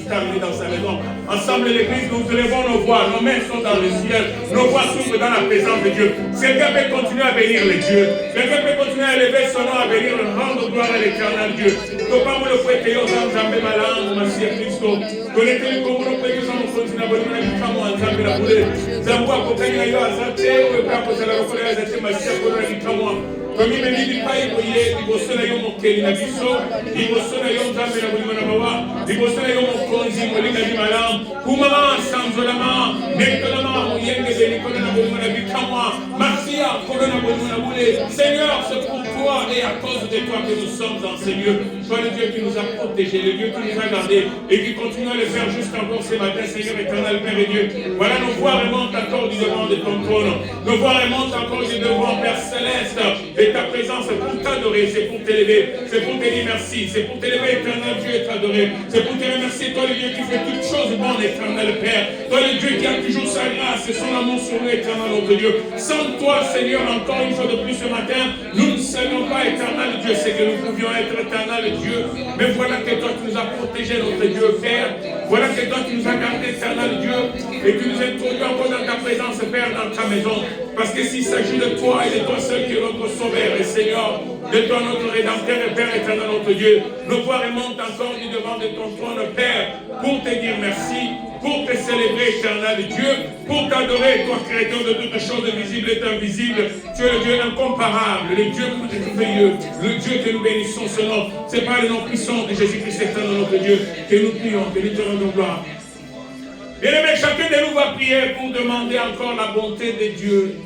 terminé dans sa maison. Ensemble, l'église, nous élevons nos voix, nos mains sont dans le ciel, nos voix s'ouvrent dans la présence de Dieu. Quelqu'un peut continuer à bénir les dieux. Quelqu'un peut continuer à élever son nom, à bénir, rendre gloire à l'éternel Dieu. Topa mo le kwete yo zambe malangu masia Kristo. Kolete ko mo le kwete zamu kontina boni na bikamo anzambe la bule. Zambu akokanya yo azate we pa ko sala ko le azate masia ko na bikamo. Komi me bibi pai ko ye liboso na yo mokeli na biso. Liboso na yo zambe na boni na bawa. Liboso na yo mokonzi mo linga di malam. Kuma sanzolama, mekolama mo yenge de ko na boni na bikamo. Masia ko na boni na bule. Seigneur, c'est pour toi et à cause de toi que nous sommes dans ces lieux. Toi le Dieu qui nous a protégés, le Dieu qui nous a gardés et qui continue à le faire jusqu'encore ce matin, Seigneur éternel, Père et Dieu. Voilà, nos voix remontent encore du devant de ton trône. Nos voix remontent encore du devant, Père Céleste, et ta présence pour t'adorer, c'est pour t'élever, c'est pour te dire merci, c'est pour t'élever, éternel Dieu, et t'adorer. C'est pour te remercier, toi le Dieu qui fait toutes choses bonnes, éternel Père. Toi le Dieu qui a toujours sa grâce et son amour sur nous, éternel notre Dieu. Sans toi, Seigneur, encore une fois de plus ce matin, nous ne savions pas, éternel Dieu, c'est que nous pouvions être éternel Dieu. Mais voilà que toi tu nous as protégés, notre Dieu, Père. Voilà que toi tu nous as gardés, éternel Dieu, et tu nous introduis encore dans ta présence, Père, dans ta maison. Parce que s'il s'agit de toi et de toi seul qui est notre Sauveur et Seigneur, de toi notre Rédempteur et Père éternel, notre Dieu, nos voix remontent encore du devant de ton trône, Père, pour te dire merci, pour te célébrer, éternel Dieu, pour t'adorer, toi, Créateur de toutes choses visibles et invisibles. Tu es le Dieu incomparable, le Dieu merveilleux, le Dieu que nous bénissons ce nom. C'est par le nom puissant de Jésus-Christ, éternel notre Dieu, que nous prions, que nous te rendons gloire. Bien-aimé, chacun de nous va prier pour demander encore la bonté de Dieu.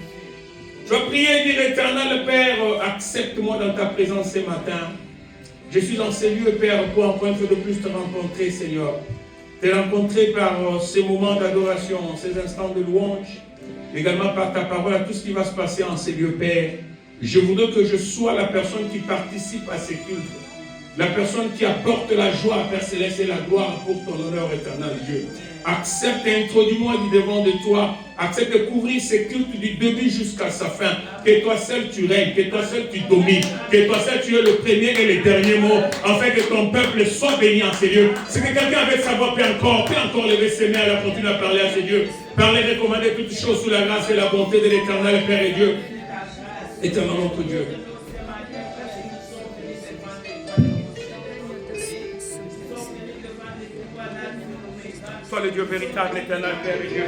Je vais prier, dire éternel Père, accepte-moi dans ta présence ce matin. Je suis dans ces lieux, Père, pour encore une fois de plus te rencontrer, Seigneur. Te rencontrer par ces moments d'adoration, ces instants de louange, également par ta parole, à tout ce qui va se passer en ces lieux, Père. Je voudrais que je sois la personne qui participe à ces cultes, la personne qui apporte la joie, Père Céleste, et la gloire pour ton honneur éternel, Dieu. Accepte et introduis-moi du devant de toi. Accepte de couvrir ces cultes du début jusqu'à sa fin. Que toi seul tu règnes, que toi seul tu domines, que toi seul tu es le premier et le dernier mot, afin que ton peuple soit béni en ces lieux. Si quelqu'un avait sa voix, peut encore lever ses mains et continuer à parler à ces dieux. Parler, recommander toutes choses sous la grâce et la bonté de l'éternel Père et Dieu. Éternel notre Dieu. Sois le Dieu véritable, éternel Père et Dieu.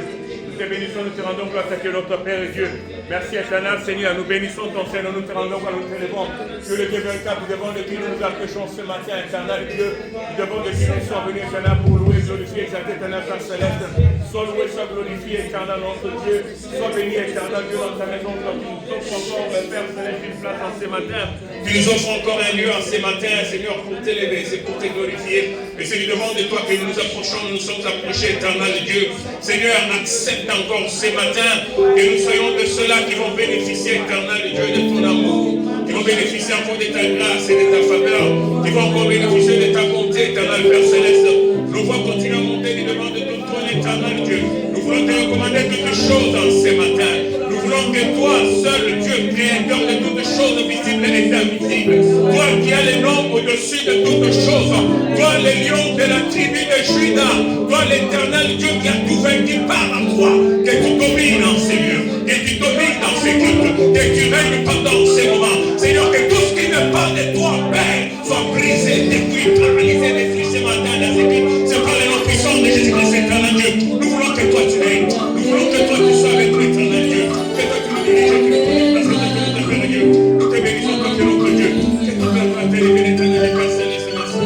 Nous te bénissons, nous te rendons gloire à notre Père et Dieu. Merci éternel Seigneur, nous bénissons ton Seigneur, nous te rendons gloire, nous te levons. Dieu le Dieu véritable, nous devons de qui nous nous approchons ce matin, éternel Dieu. Nous devons de qui nous sommes venus, éternel, pour louer, glorifier, exalter, éternel Père Céleste. Sois loué, sois glorifié, éternel notre Dieu. Sois béni, éternel Dieu, dans ta maison, comme tu nous offres encore, Père Céleste, une place en ce matin. Tu nous offres encore un lieu en ce matin, Seigneur, pour t'élever, c'est pour te glorifier. Et c'est du devant de toi que nous nous approchons, nous sommes approchés, éternel Dieu. Seigneur, accepte encore ce matin que nous soyons de ceux-là qui vont bénéficier, éternel Dieu, de ton amour, qui vont bénéficier encore de ta grâce et de ta faveur, qui vont encore bénéficier de ta bonté, éternel Père Céleste. Nous voulons continuer à monter du devant de ton trône, éternel Dieu. Nous voulons te recommander toutes choses dans ce matin. Nous voulons que toi, seul Dieu, créateur de toutes choses visibles et invisibles, toi qui as le nom au-dessus de toutes choses, toi le lion de la tribu de Juda, toi l'éternel Dieu qui a tout vaincu par la croix, que tu domines dans ces lieux, que tu domines dans ces cultes, que tu règnes pendant ces moments. Seigneur, que tout ce qui ne parle de toi, Père, soit brisé, détruit, paralysé, détruit ce matin dans ces cultes. C'est par le nom puissant de Jésus-Christ, éternel Dieu. Nous voulons que toi tu règnes, nous voulons que toi tu sois avec nous, éternel Dieu. Que toi tu nous diriges, que tu nous places, que tu nous Dieu. Nous te bénissons comme de notre Dieu. Que ton Père soit élevé, l'éternel et Père Céleste. Merci.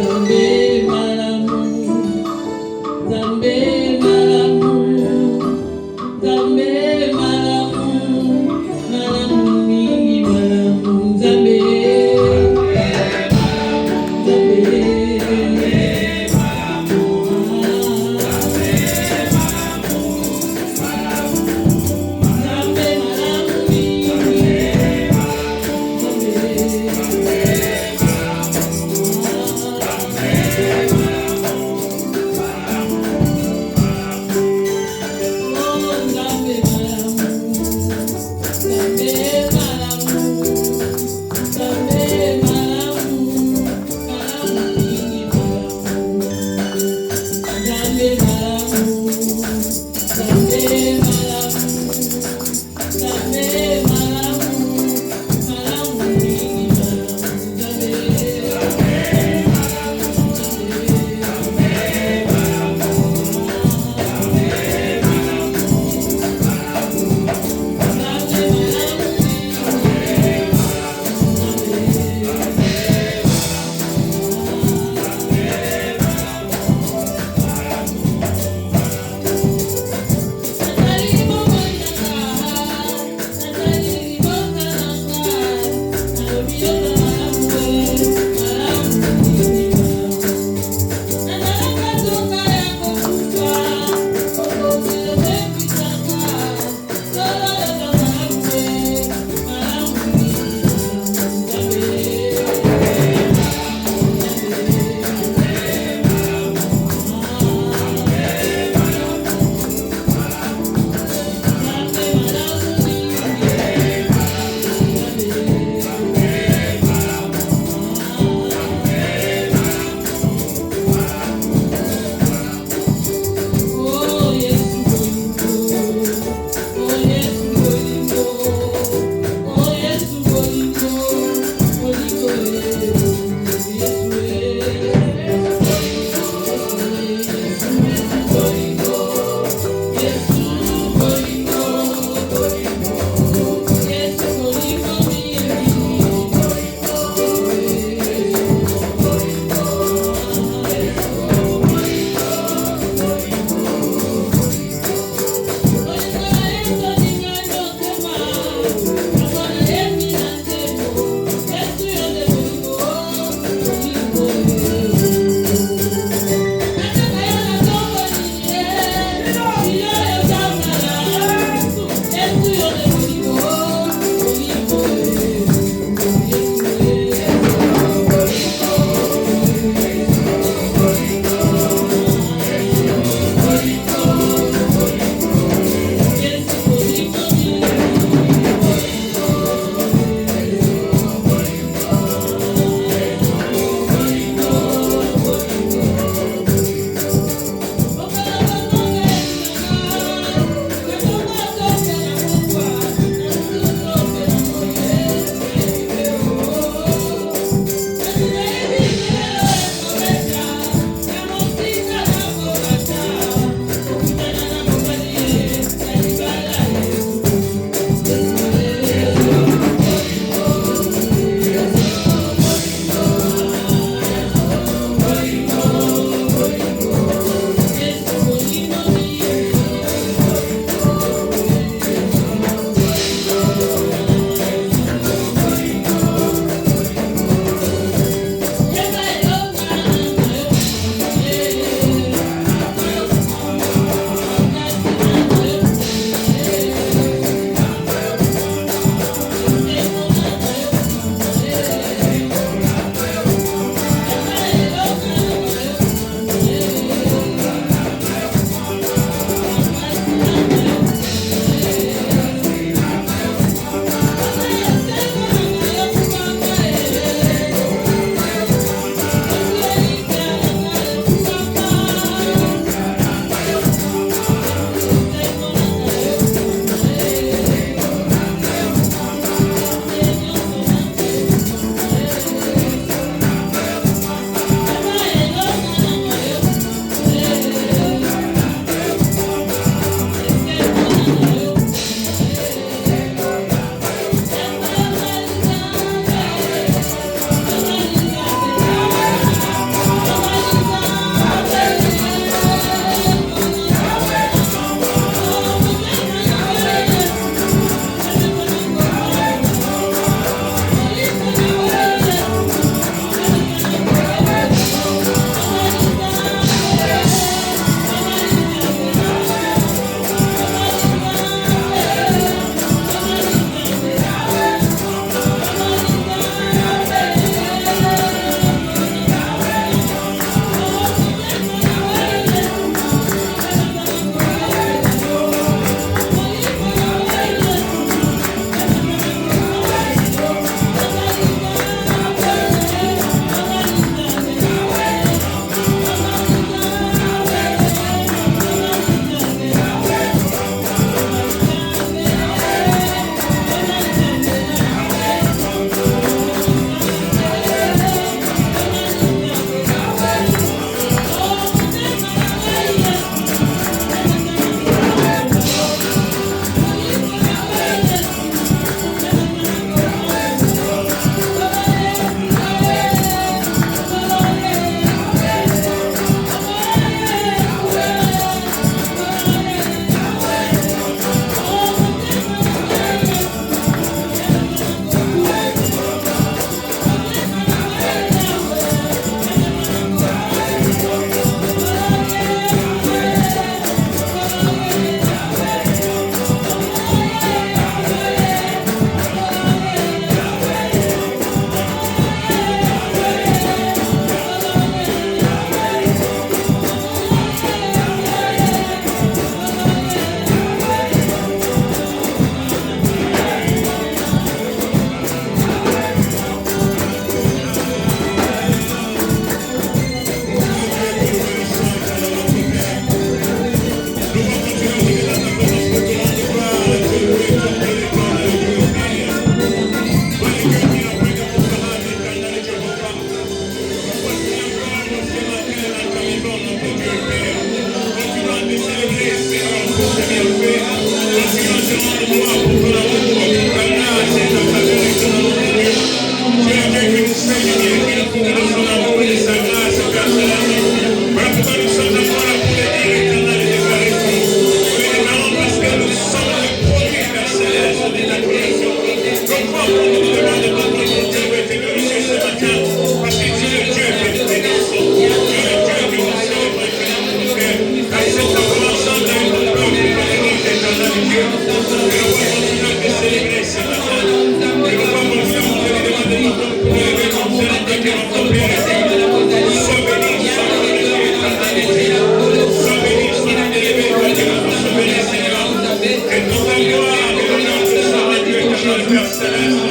Sois béni, sois élevé, sois Dieu, sois béni, Seigneur. Et toute la gloire et l'honneur te soit rendu éternel, Père Céleste.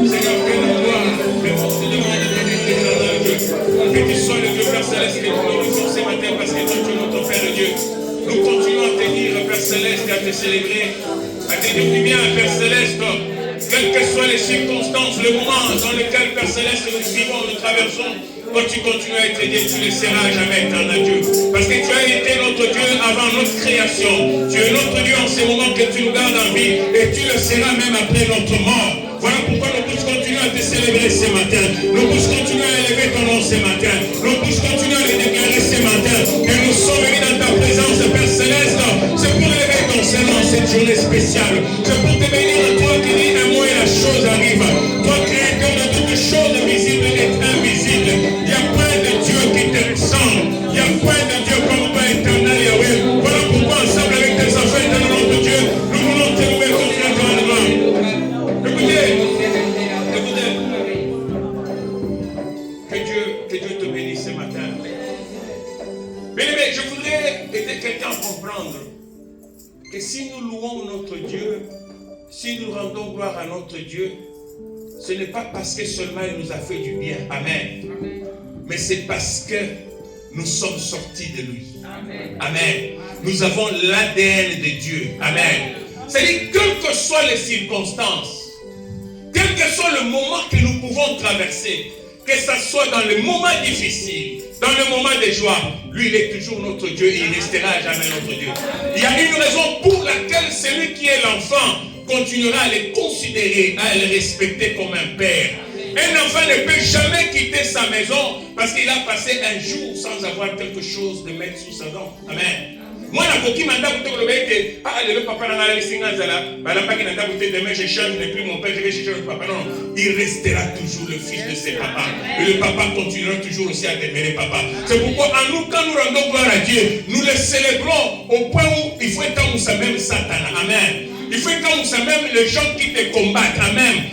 Seigneur, que la gloire, que mon Seigneur est éternel Dieu. Que tu sois le Dieu, Père Céleste, que nous glorifions ce matin parce que toi, tu es notre Père Dieu. Nous continuons à te dire, Père Céleste, et à te célébrer, à te dire du bien, Père Céleste. Quelles que soient les circonstances, le moment dans lequel, Père Céleste, nous vivons, nous traversons, quand tu continues à être Dieu, tu ne seras jamais éternel Dieu. Parce que tu as été notre Dieu avant notre création. Tu es notre Dieu en ce moment que tu nous gardes en vie et tu le seras même après notre mort. Voilà pourquoi nos bouches continuent à te célébrer ce matin. Nos bouches continuent à élever ton nom ce matin. Nos bouches continuent à le déclarer ce matin. Que nous sommes venus dans ta présence, Père Céleste. C'est pour élever ton Seigneur en cette journée spéciale. C'est pour te bénir à toi qui dis un mot et la chose arrive. Toi, créateur de toutes choses visibles et invisibles. Il n'y a point de Dieu qui te ressemble. Il n'y a point de Dieu comme toi éternel Yahweh. Voilà pourquoi ensemble avec tes enfants éternels notre Dieu, nous voulons te louer comme tu l'as devant. Écoutez. Que Dieu te bénisse ce matin. Mais je voudrais aider quelqu'un à comprendre que si nous louons notre Dieu, si nous rendons gloire à notre Dieu, ce n'est pas parce que seulement il nous a fait du bien. Amen. Mais c'est parce que nous sommes sortis de lui. Amen. Nous avons l'ADN de Dieu. Amen. C'est-à-dire, quelles que soient les circonstances, quel que soit le moment que nous pouvons traverser, que ce soit dans le moment difficile, dans le moment de joie, lui il est toujours notre Dieu et il restera à jamais notre Dieu. Il y a une raison pour laquelle celui qui est l'enfant continuera à le considérer, à le respecter comme un père. Un enfant ne peut jamais quitter sa maison parce qu'il a passé un jour sans avoir quelque chose de mettre sous sa dent. Amen. Moi, le papa demain je change, je n'ai plus mon père, je vais chercher le papa. Non, il restera toujours le fils de ses papas. Et le papa continuera toujours aussi à demeurer papa. C'est pourquoi en nous, quand nous rendons gloire à Dieu, nous le célébrons au point où il faut être comme ça même Satan. Amen. Il faut être comme ça même les gens qui te combattent. Amen.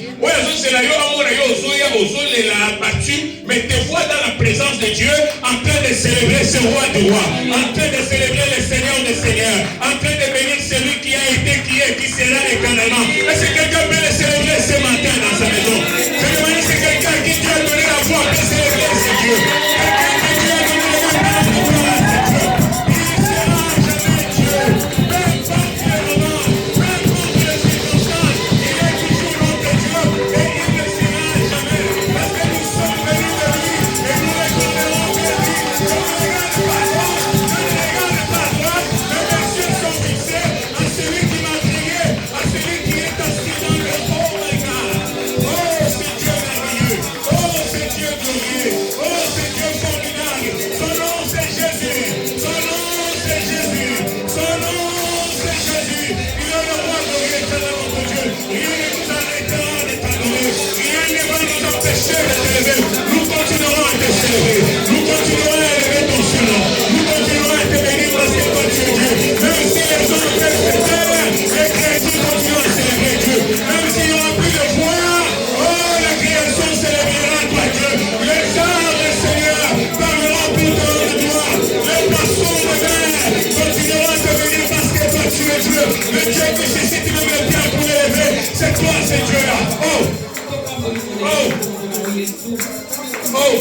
Mais te vois dans la présence de Dieu en train de célébrer ce roi de rois, en train de célébrer le Seigneur des seigneurs, en train de bénir celui qui a été, qui est, qui sera éternellement. Est-ce que quelqu'un peut le célébrer ce matin dans sa maison? Je demande si quelqu'un qui Dieu a donné la voix peut célébrer ce Dieu. Quelqu'un qui Dieu a donné la voix pour gloire à ce Dieu. Il sera jamais Dieu. Peu importe le moment, peu importe les circonstances, il est toujours notre Dieu et il ne sera jamais. Parce que nous sommes venus de lui et nous reconnaîtrons que lui. Je ne regarde pas à gauche, je ne regarde pas à droite, mais mes yeux sont fixés à celui qui m'a créé, à celui qui est assis dans le haut regard. Oh, c'est Dieu merveilleux. Oh, c'est Dieu glorieux. Oh, c'est Dieu formidable. Son nom, c'est Jésus. Son nom, c'est Jésus. Son nom, c'est Jésus. Il est le roi glorieux, éternel notre Dieu. Rien ne nous arrêtera de t'adorer. Rien ne va nous empêcher de t'élever. Nous continuerons à te célébrer. Nous continuerons à élever ton nom. Nous continuerons à te bénir parce que toi tu es Dieu. Même si les gens peuvent se taire, les chrétiens continueront à célébrer Dieu. Même s'il n'y aura plus de voix, oh, la création célébrera toi Dieu. Les anges du Seigneur parleront pour ton gloire. Les poissons de mer continueront à te bénir parce que toi tu es Dieu. Le Dieu qui suscite même le bien pour l'élever, c'est toi, c'est Dieu-là. Oh! Oh! Oh!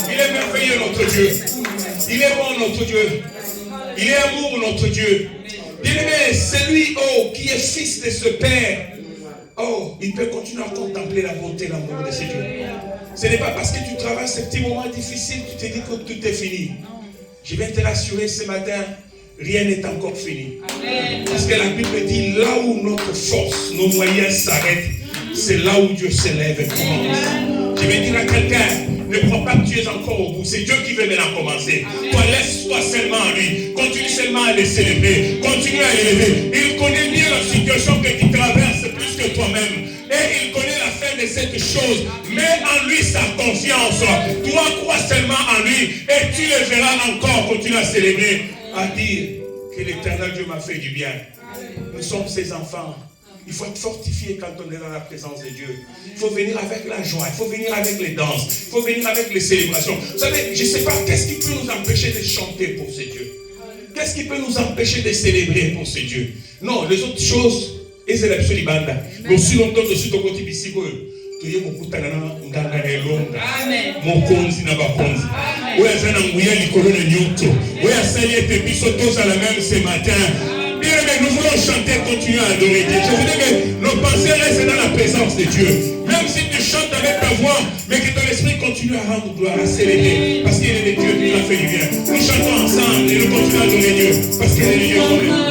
Il est merveilleux notre Dieu. Il est bon notre Dieu. Il est amour notre Dieu. Bien-aimé, celui qui est fils de ce Père, il peut continuer à contempler la bonté et l'amour de ce Dieu. Ce n'est pas parce que tu travailles ces petits moments difficiles que tu te dis que tout est fini. Je viens te rassurer ce matin, rien n'est encore fini. Parce que la Bible dit, là où notre force, nos moyens s'arrêtent, c'est là où Dieu s'élève et commence. Je vais dire à quelqu'un, ne crois pas que tu es encore au bout. C'est Dieu qui veut maintenant commencer. Toi, laisse-toi seulement à lui. Continue seulement à le célébrer. Continue à l'élever. Il connaît bien la situation que tu traverses plus que toi-même. Et il connaît la fin de cette chose. Mets en lui sa confiance. Toi, crois seulement en lui. Et tu le verras encore continuer à célébrer. À dire que l'Éternel Dieu m'a fait du bien. Nous sommes ses enfants. Il faut être fortifié quand on est dans la présence de Dieu. Il faut venir avec la joie, il faut venir avec les danses, il faut venir avec les célébrations. Vous savez, je ne sais pas, qu'est-ce qui peut nous empêcher de chanter pour ce Dieu? Qu'est-ce qui peut nous empêcher de célébrer pour ce Dieu? Non, les autres choses, et c'est la seule bande. Mais aussi longtemps que je suis au côté de Sigo, tu y es beaucoup de mon konzi na bakonzi. Oui, à Zananguya, Nicolas Nyoto. Oui, à Salier, Tepiso, tous à la même ce matin. Bien aimé, nous voulons chanter, continuer à adorer Dieu. Je veux dire que nos pensées restent dans la présence de Dieu. Même si tu chantes avec ta voix, mais que ton esprit continue à rendre gloire, à célébrer. Parce qu'il est le Dieu qui a fait du bien. Nous chantons ensemble et nous continuons à adorer Dieu. Parce qu'il est le Dieu qui a fait du bien.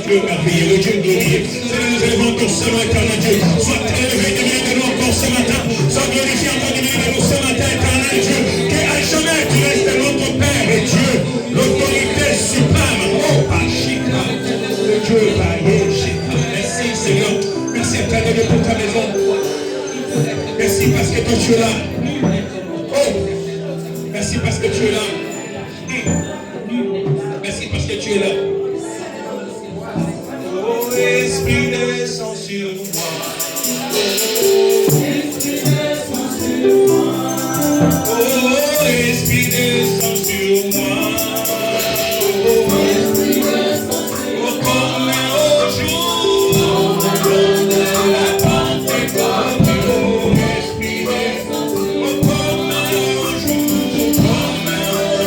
Dieu merveilleux, le Dieu glorieux. Seigneur, nous élevons ton Seigneur éternel Dieu. Sois élevé de nous encore ce matin. Sois glorifié encore de nous ce matin éternel Dieu. Que à jamais tu restes notre Père et Dieu, l'autorité suprême. Oh, Pachika, le Dieu Pachika. Merci Seigneur. Merci éternel Dieu pour ta maison. Merci parce que toi tu es là. Oh, merci parce que tu es là. Merci parce que tu es là. Oh, Esprit descend sur moi. Esprit descend sur moi. Oh, Esprit descend sur moi. Oh, Esprit descend sur moi. Oh, comme au jour de la Pentecôte. Oh, Esprit descend sur moi. Oh, comme au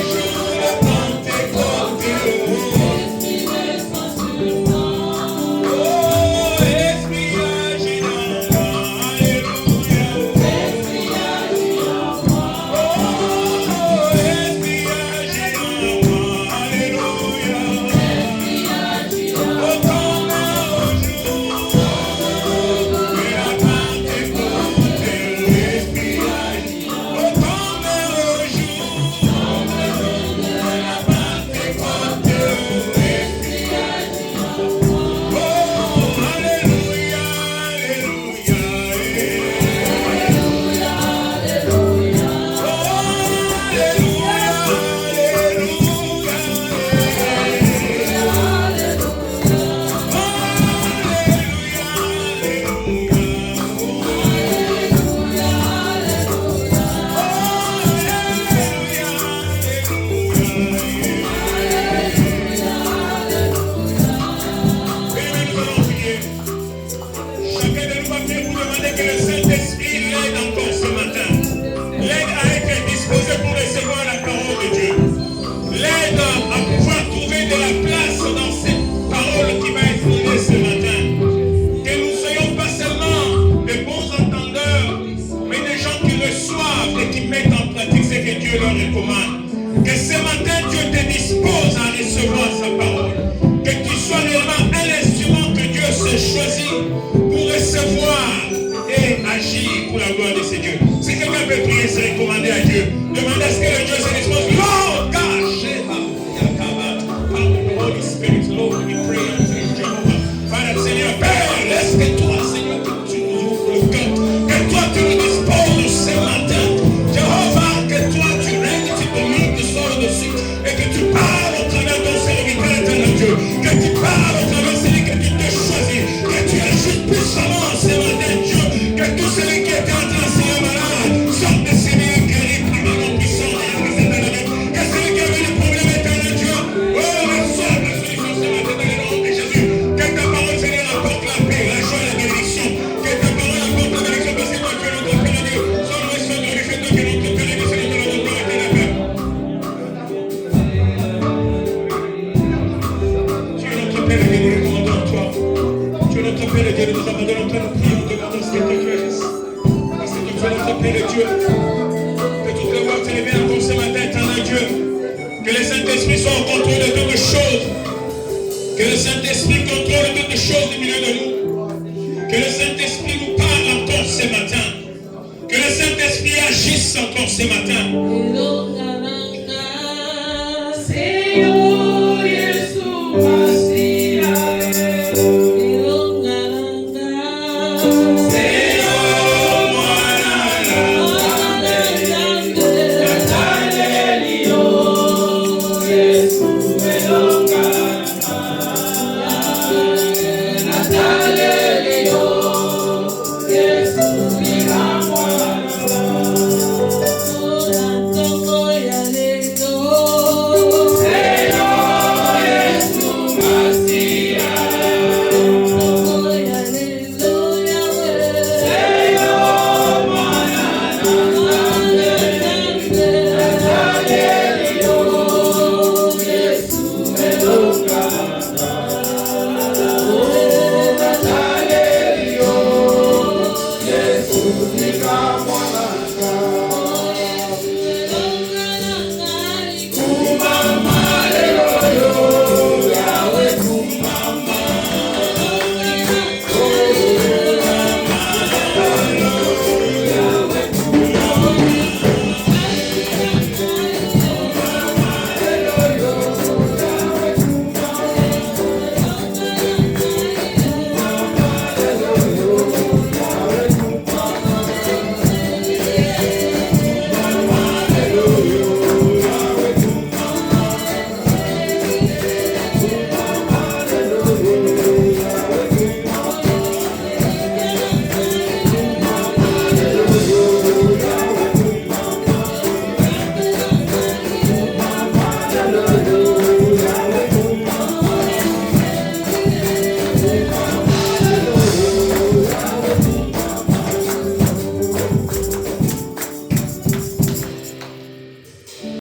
jour de la Pentecôte. Oh, Esprit descend sur moi. Oh, Esprit agit en moi. Alléluia. Esprit agit en moi. Oh, Esprit agit en moi. Alléluia. Esprit agit en moi. Oh, comme au jour de la Pentecôte. L'Esprit agit en moi. Oh, comme au jour de la Pentecôte. L'Esprit agit en moi. Oh, alléluia, alléluia, alléluia, Chacun de nous va prier pour demander que le Saint-Esprit l'aide encore ce matin. L'aide à être disposé pour recevoir la parole de Dieu. L'aide à pouvoir trouver de la place dans cette parole qui va être donnée ce matin. Que nous ne soyons pas seulement de bons entendeurs, mais des gens qui reçoivent et qui mettent en pratique ce que Dieu leur recommande. Que ce matin, Dieu te dispose à recevoir sa parole. Que tu sois réellement un instrument que Dieu se choisit pour recevoir et agir pour la gloire de ses dieux. Si quelqu'un peut prier, se recommander à Dieu, demandez à ce que le Dieu se dispose. Lord God, Holy Spirit, Lord, we pray unto you, Jehovah. Father, Seigneur, Père, laisse que toi, Seigneur, que tu nous ouvres le cœur, que toi tu nous disposes ce matin. Jéhovah, que toi tu règnes, tu domines, tu sors dessus, et que tu parles au travers de ton serviteur éternel Dieu, que tu parles au travers de celui que tu te choisis, que tu agis puissamment ce matin, Dieu, que tout celui qui est en train de se malade sorte de ses lieux guéris par le nom puissant de la éternel Dieu, que celui qui avait des problèmes éternel Dieu, oh, reçoive la solution ce matin dans le nom de Jésus, que ta parole Seigneur apporte la paix, la joie et la bénédiction, que ta parole apporte la bénédiction parce que toi tu es notre Père de Dieu, sois loué, sois glorifié, toi qui es notre Père de Dieu, Seigneur, de notre gloire éternelle. Tu es notre Père et nous recommandons à toi. Tu es notre Père et Dieu, nous abandonnons toi, nous prions, nous demandons ce que tu agis. Parce que tu es notre Père et Dieu. Que toute la gloire t'élève encore ce matin, éternel Dieu. Que le Saint-Esprit soit au contrôle de toutes choses. Que le Saint-Esprit contrôle toutes choses au milieu de nous. Que le Saint-Esprit nous parle encore ce matin. Que le Saint-Esprit agisse encore ce matin.